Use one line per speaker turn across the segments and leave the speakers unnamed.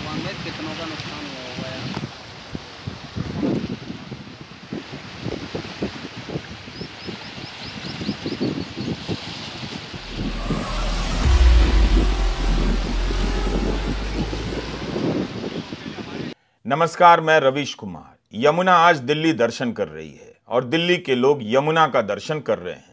तूफान में कितनों का नुकसान हुआ होगा यार।
नमस्कार, मैं रवीश कुमार। यमुना आज दिल्ली दर्शन कर रही है और दिल्ली के लोग यमुना का दर्शन कर रहे हैं।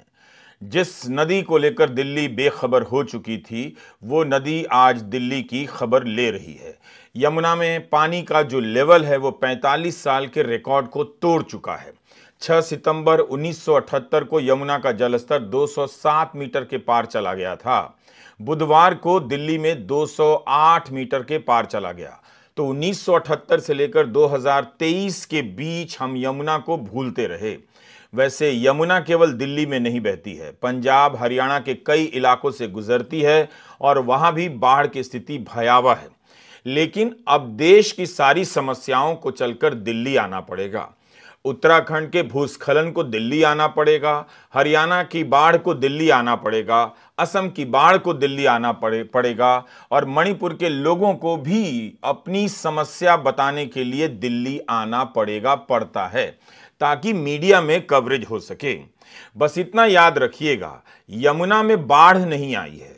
जिस नदी को लेकर दिल्ली बेखबर हो चुकी थी, वो नदी आज दिल्ली की खबर ले रही है। यमुना में पानी का जो लेवल है वो 45 साल के रिकॉर्ड को तोड़ चुका है। 6 सितंबर 1978 को यमुना का जलस्तर 207 मीटर के पार चला गया था। बुधवार को दिल्ली में 208 मीटर के पार चला गया। तो 1978 से लेकर 2023 के बीच हम यमुना को भूलते रहे। वैसे यमुना केवल दिल्ली में नहीं बहती है, पंजाब हरियाणा के कई इलाकों से गुजरती है और वहां भी बाढ़ की स्थिति भयावह है। लेकिन अब देश की सारी समस्याओं को चलकर दिल्ली आना पड़ेगा। उत्तराखंड के भूस्खलन को दिल्ली आना पड़ेगा, हरियाणा की बाढ़ को दिल्ली आना पड़ेगा, असम की बाढ़ को दिल्ली आना पड़ेगा और मणिपुर के लोगों को भी अपनी समस्या बताने के लिए दिल्ली आना पड़ता है ताकि मीडिया में कवरेज हो सके। बस इतना याद रखिएगा, यमुना में बाढ़ नहीं आई है।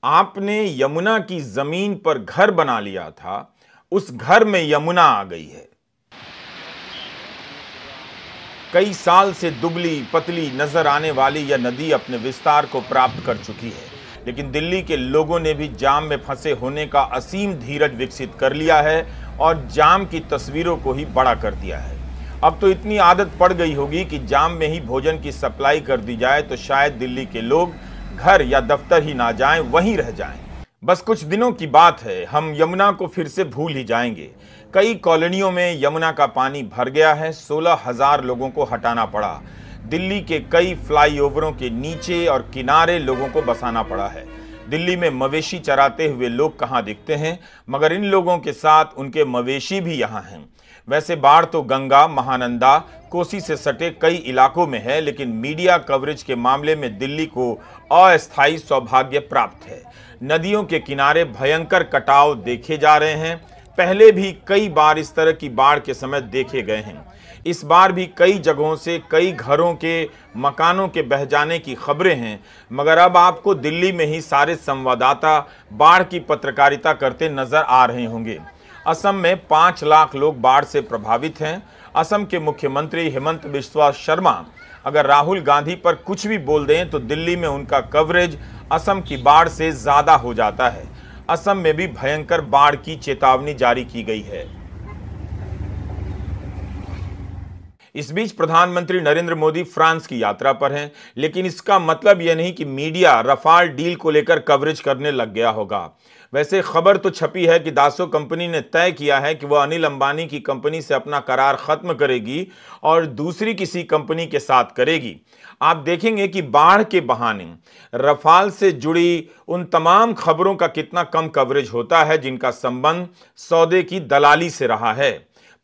आपने यमुना की जमीन पर घर बना लिया था, उस घर में यमुना आ गई है। कई साल से दुबली पतली नजर आने वाली यह नदी अपने विस्तार को प्राप्त कर चुकी है, लेकिन दिल्ली के लोगों ने भी जाम में फंसे होने का असीम धीरज विकसित कर लिया है और जाम की तस्वीरों को ही बड़ा कर दिया है। अब तो इतनी आदत पड़ गई होगी कि जाम में ही भोजन की सप्लाई कर दी जाए तो शायद दिल्ली के लोग घर या दफ्तर ही ना जाएं, वहीं रह जाएं। बस कुछ दिनों की बात है, हम यमुना को फिर से भूल ही जाएंगे। कई कॉलोनियों में यमुना का पानी भर गया है, 16,000 लोगों को हटाना पड़ा। दिल्ली के कई फ्लाईओवरों के नीचे और किनारे लोगों को बसाना पड़ा है। दिल्ली में मवेशी चराते हुए लोग कहाँ दिखते हैं, मगर इन लोगों के साथ उनके मवेशी भी यहाँ हैं। वैसे बाढ़ तो गंगा, महानंदा, कोसी से सटे कई इलाकों में है, लेकिन मीडिया कवरेज के मामले में दिल्ली को अस्थायी सौभाग्य प्राप्त है। नदियों के किनारे भयंकर कटाव देखे जा रहे हैं। पहले भी कई बार इस तरह की बाढ़ के समय देखे गए हैं। इस बार भी कई जगहों से कई घरों के मकानों के बह जाने की खबरें हैं, मगर अब आपको दिल्ली में ही सारे संवाददाता बाढ़ की पत्रकारिता करते नजर आ रहे होंगे। असम में 5 लाख लोग बाढ़ से प्रभावित हैं। असम के मुख्यमंत्री हेमंत बिस्वा शर्मा अगर राहुल गांधी पर कुछ भी बोल दें तो दिल्ली में उनका कवरेज असम की बाढ़ से ज्यादा हो जाता है। असम में भी भयंकर बाढ़ की चेतावनी जारी की गई है। इस बीच प्रधानमंत्री नरेंद्र मोदी फ्रांस की यात्रा पर हैं, लेकिन इसका मतलब यह नहीं कि मीडिया रफाल डील को लेकर कवरेज करने लग गया होगा। वैसे खबर तो छपी है कि दासो कंपनी ने तय किया है कि वह अनिल अंबानी की कंपनी से अपना करार खत्म करेगी और दूसरी किसी कंपनी के साथ करेगी। आप देखेंगे कि बाढ़ के बहाने रफाल से जुड़ी उन तमाम खबरों का कितना कम कवरेज होता है जिनका संबंध सौदे की दलाली से रहा है।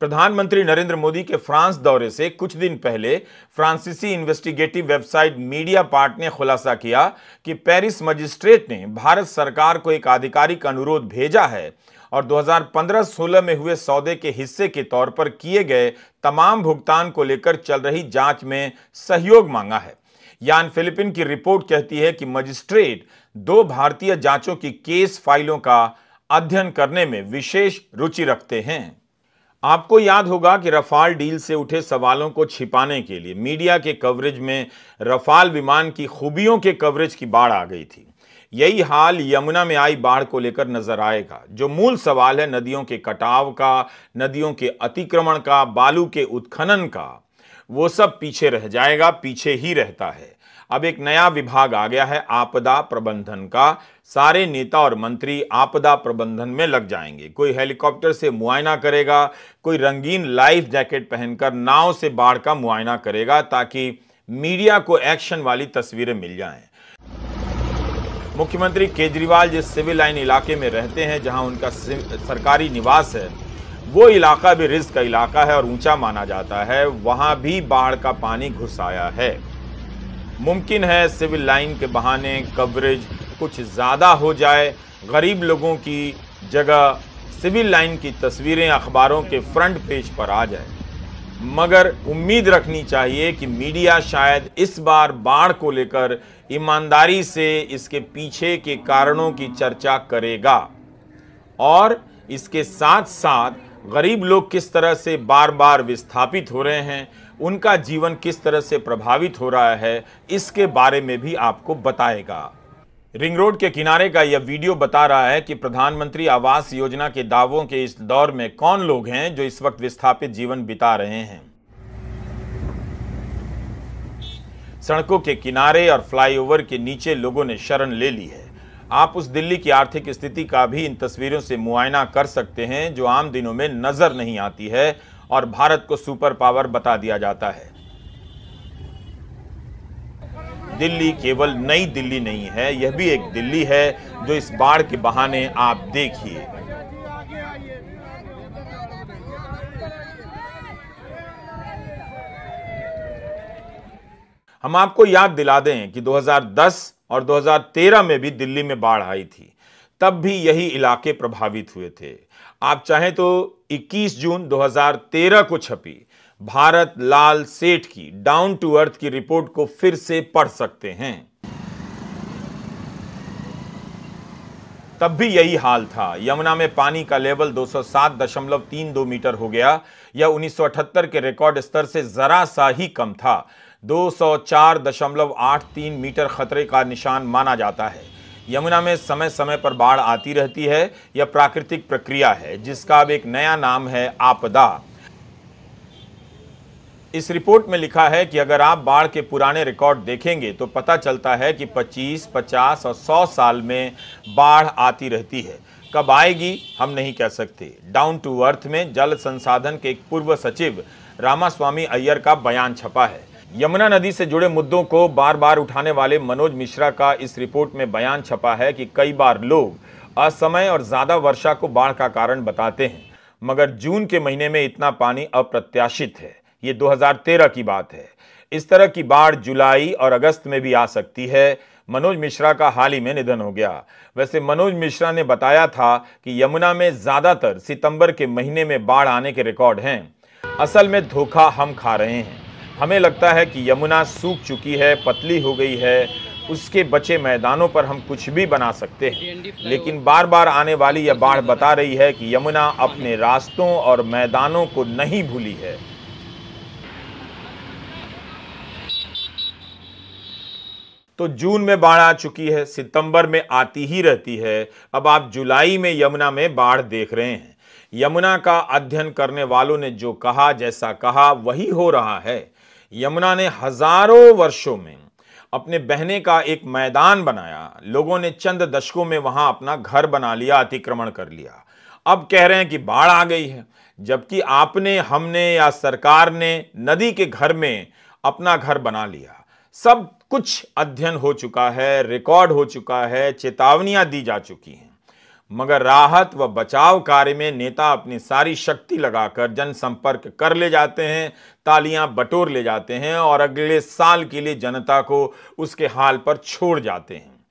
प्रधानमंत्री नरेंद्र मोदी के फ्रांस दौरे से कुछ दिन पहले फ्रांसीसी इन्वेस्टिगेटिव वेबसाइट मीडिया पार्ट ने खुलासा किया कि पेरिस मजिस्ट्रेट ने भारत सरकार को एक आधिकारिक अनुरोध भेजा है और 2015-16 में हुए सौदे के हिस्से के तौर पर किए गए तमाम भुगतान को लेकर चल रही जांच में सहयोग मांगा है। यान फिलिपिन की रिपोर्ट कहती है कि मजिस्ट्रेट 2 भारतीय जांचों की केस फाइलों का अध्ययन करने में विशेष रुचि रखते हैं। आपको याद होगा कि रफाल डील से उठे सवालों को छिपाने के लिए मीडिया के कवरेज में रफाल विमान की खूबियों के कवरेज की बाढ़ आ गई थी। यही हाल यमुना में आई बाढ़ को लेकर नजर आएगा। जो मूल सवाल है नदियों के कटाव का, नदियों के अतिक्रमण का, बालू के उत्खनन का, वो सब पीछे रह जाएगा, पीछे ही रहता है। अब एक नया विभाग आ गया है आपदा प्रबंधन का। सारे नेता और मंत्री आपदा प्रबंधन में लग जाएंगे। कोई हेलीकॉप्टर से मुआयना करेगा, कोई रंगीन लाइफ जैकेट पहनकर नाव से बाढ़ का मुआयना करेगा ताकि मीडिया को एक्शन वाली तस्वीरें मिल जाएं। मुख्यमंत्री केजरीवाल जिस सिविल लाइन इलाके में रहते हैं, जहां उनका सरकारी निवास है, वो इलाका भी रिस्क का इलाका है और ऊंचा माना जाता है। वहां भी बाढ़ का पानी घुस आया है। मुमकिन है सिविल लाइन के बहाने कवरेज कुछ ज़्यादा हो जाए, गरीब लोगों की जगह सिविल लाइन की तस्वीरें अखबारों के फ्रंट पेज पर आ जाए। मगर उम्मीद रखनी चाहिए कि मीडिया शायद इस बार बाढ़ को लेकर ईमानदारी से इसके पीछे के कारणों की चर्चा करेगा और इसके साथ साथ गरीब लोग किस तरह से बार बार विस्थापित हो रहे हैं, उनका जीवन किस तरह से प्रभावित हो रहा है, इसके बारे में भी आपको बताएगा। रिंग रोड के किनारे का यह वीडियो बता रहा है कि प्रधानमंत्री आवास योजना के दावों के इस दौर में कौन लोग हैं जो इस वक्त विस्थापित जीवन बिता रहे हैं। सड़कों के किनारे और फ्लाईओवर के नीचे लोगों ने शरण ले ली है। आप उस दिल्ली की आर्थिक स्थिति का भी इन तस्वीरों से मुआयना कर सकते हैं जो आम दिनों में नजर नहीं आती है और भारत को सुपर पावर बता दिया जाता है। दिल्ली केवल नई दिल्ली नहीं है, यह भी एक दिल्ली है जो इस बाढ़ के बहाने आप देखिए। हम आपको याद दिला दें कि 2010 और 2013 में भी दिल्ली में बाढ़ आई थी, तब भी यही इलाके प्रभावित हुए थे। आप चाहें तो 21 जून 2013 को छपी भारत लाल सेठ की डाउन टू अर्थ की रिपोर्ट को फिर से पढ़ सकते हैं। तब भी यही हाल था। यमुना में पानी का लेवल 207.32 मीटर हो गया। यह 1978 के रिकॉर्ड स्तर से जरा सा ही कम था। 204.83 मीटर खतरे का निशान माना जाता है। यमुना में समय समय पर बाढ़ आती रहती है। यह प्राकृतिक प्रक्रिया है जिसका अब एक नया नाम है आपदा। इस रिपोर्ट में लिखा है कि अगर आप बाढ़ के पुराने रिकॉर्ड देखेंगे तो पता चलता है कि 25, 50 और 100 साल में बाढ़ आती रहती है। कब आएगी हम नहीं कह सकते। डाउन टू अर्थ में जल संसाधन के एक पूर्व सचिव रामास्वामी अय्यर का बयान छपा है। यमुना नदी से जुड़े मुद्दों को बार बार उठाने वाले मनोज मिश्रा का इस रिपोर्ट में बयान छपा है कि कई बार लोग असमय और ज्यादा वर्षा को बाढ़ का कारण बताते हैं, मगर जून के महीने में इतना पानी अप्रत्याशित है। ये 2013 की बात है। इस तरह की बाढ़ जुलाई और अगस्त में भी आ सकती है। मनोज मिश्रा का हाल ही में निधन हो गया। वैसे मनोज मिश्रा ने बताया था कि यमुना में ज्यादातर सितंबर के महीने में बाढ़ आने के रिकॉर्ड हैं। असल में धोखा हम खा रहे हैं। हमें लगता है कि यमुना सूख चुकी है, पतली हो गई है, उसके बचे मैदानों पर हम कुछ भी बना सकते हैं, लेकिन बार बार आने वाली यह बाढ़ बता रही है कि यमुना अपने रास्तों और मैदानों को नहीं भूली है। तो जून में बाढ़ आ चुकी है, सितंबर में आती ही रहती है। अब आप जुलाई में यमुना में बाढ़ देख रहे हैं। यमुना का अध्ययन करने वालों ने जो कहा, जैसा कहा, वही हो रहा है। यमुना ने हजारों वर्षों में अपने बहने का एक मैदान बनाया। लोगों ने चंद दशकों में वहां अपना घर बना लिया, अतिक्रमण कर लिया। अब कह रहे हैं कि बाढ़ आ गई है, जबकि आपने, हमने या सरकार ने नदी के घर में अपना घर बना लिया। सब कुछ अध्ययन हो चुका है, रिकॉर्ड हो चुका है, चेतावनियां दी जा चुकी हैं, मगर राहत व बचाव कार्य में नेता अपनी सारी शक्ति लगाकर जनसंपर्क कर ले जाते हैं, तालियां बटोर ले जाते हैं और अगले साल के लिए जनता को उसके हाल पर छोड़ जाते हैं।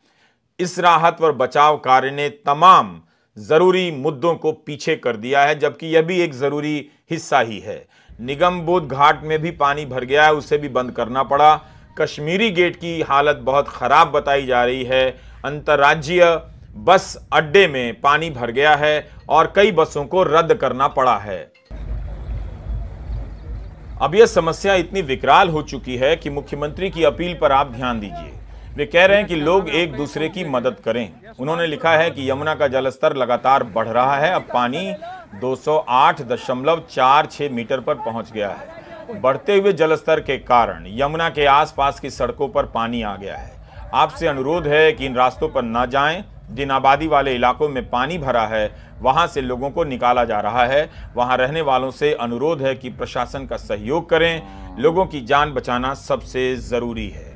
इस राहत व बचाव कार्य ने तमाम जरूरी मुद्दों को पीछे कर दिया है, जबकि यह भी एक जरूरी हिस्सा ही है। निगम बोध घाट में भी पानी भर गया है, उसे भी बंद करना पड़ा। कश्मीरी गेट की हालत बहुत खराब बताई जा रही है। अंतर्राज्यीय बस अड्डे में पानी भर गया है और कई बसों को रद्द करना पड़ा है। अब यह समस्या इतनी विकराल हो चुकी है कि मुख्यमंत्री की अपील पर आप ध्यान दीजिए। वे कह रहे हैं कि लोग एक दूसरे की मदद करें। उन्होंने लिखा है कि यमुना का जलस्तर लगातार बढ़ रहा है। अब पानी 208.46 मीटर पर पहुंच गया है। बढ़ते हुए जलस्तर के कारण यमुना के आसपास की सड़कों पर पानी आ गया है। आपसे अनुरोध है कि इन रास्तों पर न जाएं। जिन आबादी वाले इलाकों में पानी भरा है वहां से लोगों को निकाला जा रहा है। वहां रहने वालों से अनुरोध है कि प्रशासन का सहयोग करें। लोगों की जान बचाना सबसे जरूरी है।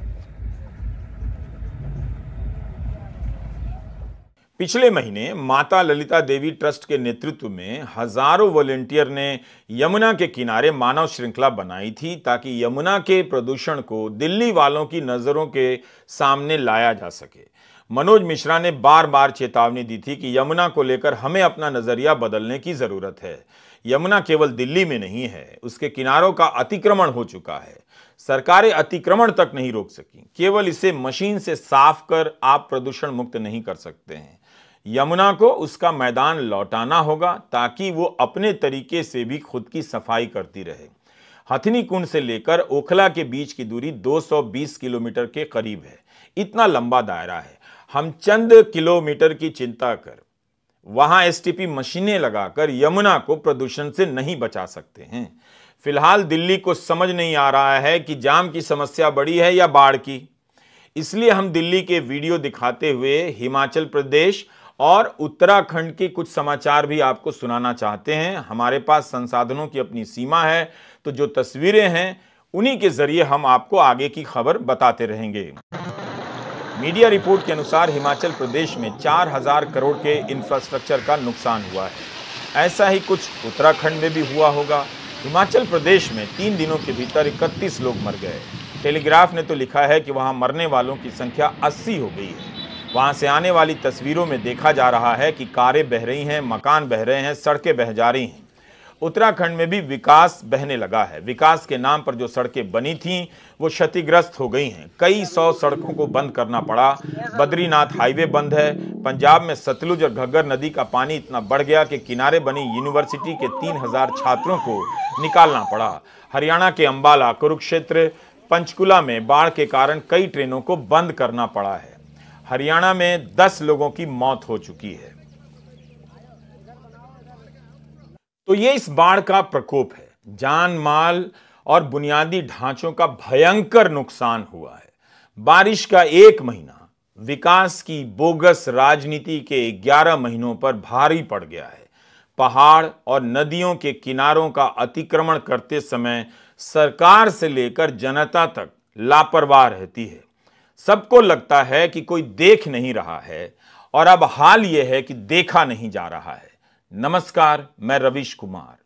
पिछले महीने माता ललिता देवी ट्रस्ट के नेतृत्व में हजारों वॉलंटियर ने यमुना के किनारे मानव श्रृंखला बनाई थी ताकि यमुना के प्रदूषण को दिल्ली वालों की नजरों के सामने लाया जा सके। मनोज मिश्रा ने बार बार चेतावनी दी थी कि यमुना को लेकर हमें अपना नजरिया बदलने की जरूरत है। यमुना केवल दिल्ली में नहीं है, उसके किनारों का अतिक्रमण हो चुका है। सरकारें अतिक्रमण तक नहीं रोक सकी, केवल इसे मशीन से साफ कर आप प्रदूषण मुक्त नहीं कर सकते हैं। यमुना को उसका मैदान लौटाना होगा ताकि वो अपने तरीके से भी खुद की सफाई करती रहे। हथनी कुंड से लेकर ओखला के बीच की दूरी 220 किलोमीटर के करीब है। इतना लंबा दायरा है। हम चंद किलोमीटर की चिंता कर वहां एसटीपी मशीनें लगाकर यमुना को प्रदूषण से नहीं बचा सकते हैं। फिलहाल दिल्ली को समझ नहीं आ रहा है कि जाम की समस्या बड़ी है या बाढ़ की। इसलिए हम दिल्ली के वीडियो दिखाते हुए हिमाचल प्रदेश और उत्तराखंड के कुछ समाचार भी आपको सुनाना चाहते हैं। हमारे पास संसाधनों की अपनी सीमा है, तो जो तस्वीरें हैं उन्हीं के जरिए हम आपको आगे की खबर बताते रहेंगे। मीडिया रिपोर्ट के अनुसार हिमाचल प्रदेश में 4000 करोड़ के इंफ्रास्ट्रक्चर का नुकसान हुआ है। ऐसा ही कुछ उत्तराखंड में भी हुआ होगा। हिमाचल प्रदेश में 3 दिनों के भीतर 31 लोग मर गए। टेलीग्राफ ने तो लिखा है कि वहां मरने वालों की संख्या 80 हो गई है। वहां से आने वाली तस्वीरों में देखा जा रहा है कि कारें बह रही हैं, मकान बह रहे हैं, सड़कें बह जा रही हैं। उत्तराखंड में भी विकास बहने लगा है। विकास के नाम पर जो सड़कें बनी थीं वो क्षतिग्रस्त हो गई हैं। कई 100 सड़कों को बंद करना पड़ा। बद्रीनाथ हाईवे बंद है। पंजाब में सतलुज और घग्गर नदी का पानी इतना बढ़ गया कि किनारे बनी यूनिवर्सिटी के 3000 छात्रों को निकालना पड़ा। हरियाणा के अंबाला, कुरुक्षेत्र, पंचकुला में बाढ़ के कारण कई ट्रेनों को बंद करना पड़ा है। हरियाणा में 10 लोगों की मौत हो चुकी है। तो ये इस बाढ़ का प्रकोप है। जान माल और बुनियादी ढांचों का भयंकर नुकसान हुआ है। बारिश का 1 महीना विकास की बोगस राजनीति के 11 महीनों पर भारी पड़ गया है। पहाड़ और नदियों के किनारों का अतिक्रमण करते समय सरकार से लेकर जनता तक लापरवाह रहती है। सबको लगता है कि कोई देख नहीं रहा है और अब हाल यह है कि देखा नहीं जा रहा है। नमस्कार, मैं रवीश कुमार।